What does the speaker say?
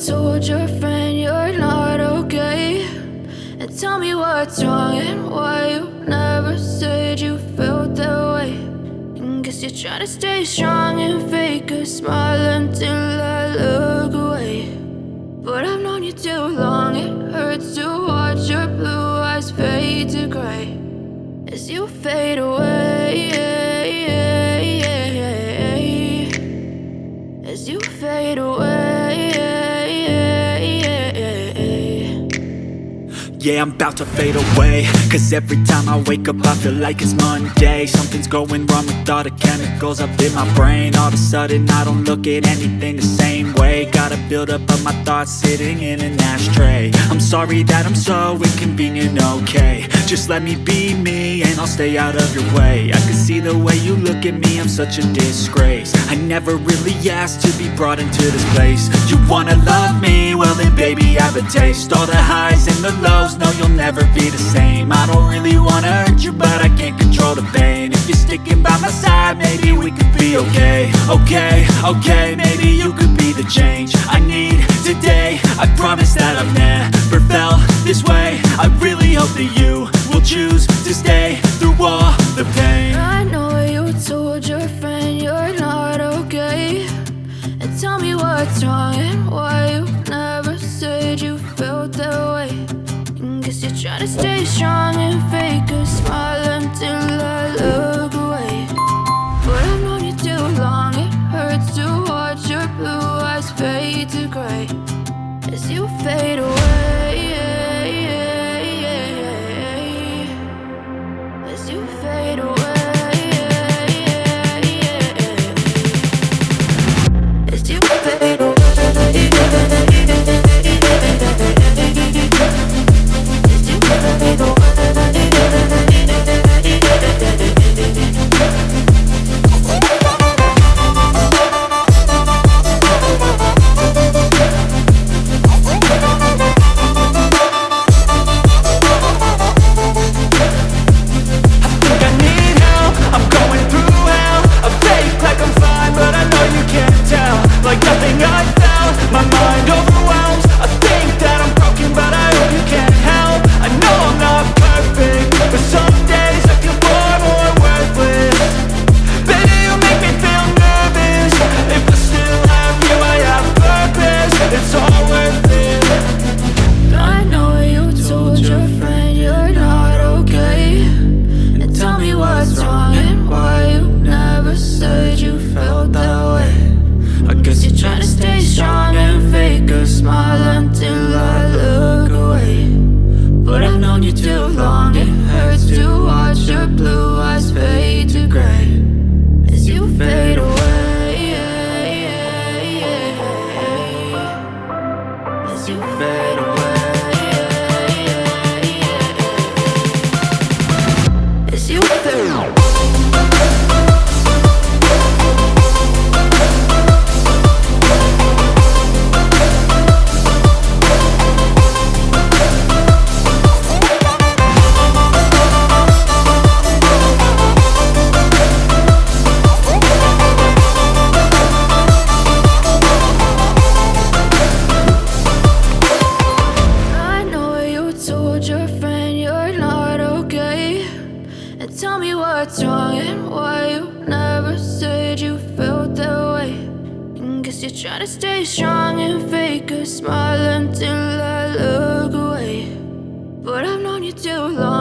told your friend you're not okay, and tell me what's wrong and why you never said you felt that way. And guess you're trying to stay strong and fake a smile until I look away. But I've known you too long, it hurts to watch your blue eyes fade to gray as you fade away, as you fade away. Yeah, I'm about to fade away, cause every time I wake up I feel like it's Monday. Something's going wrong with all the chemicals up in my brain. All of a sudden I don't look at anything the same way. Got a buildup of my thoughts sitting in an ashtray. I'm sorry that I'm so inconvenient, okay. Just let me be me and I'll stay out of your way. I can see the way you look at me, I'm such a disgrace. I never really asked to be brought into this place. You wanna love me? Well then baby have a taste. All the highs and the lows, no you'll never be the same. I don't really wanna hurt you but I can't control the pain. If you're sticking by my side maybe we could be okay. Okay, maybe you could be the change I need today. I promise that I've never felt this way. I really hope that you will choose to stay through all the pain. I know you told your friend you're not okay, and tell me what's wrong and why you never said you felt that way. And guess you're trying to stay strong and fake a smile until I look away. But I've known you too long, it hurts to watch your blue eyes fade to gray as you fade away, as you fade away, as you fade away. Like nothing I felt, my mind overwhelms. I think that I'm broken but I hope you can't help. I know I'm not perfect, but some days I feel far more worthless. Baby, you make me feel nervous. If I still have you, I have purpose. It's all worth it. I know you told your friend you're not okay, and tell me what's wrong and why you never said you felt that way. I guess you're trying to stay strong and fake a smile until I look away. But I've known you too long, it hurts to watch your blue eyes fade to gray as you fade away, as you fade away, as you fade away. Tell me what's wrong and why you never said you felt that way. And guess you're trying to stay strong and fake a smile until I look away. But I've known you too long.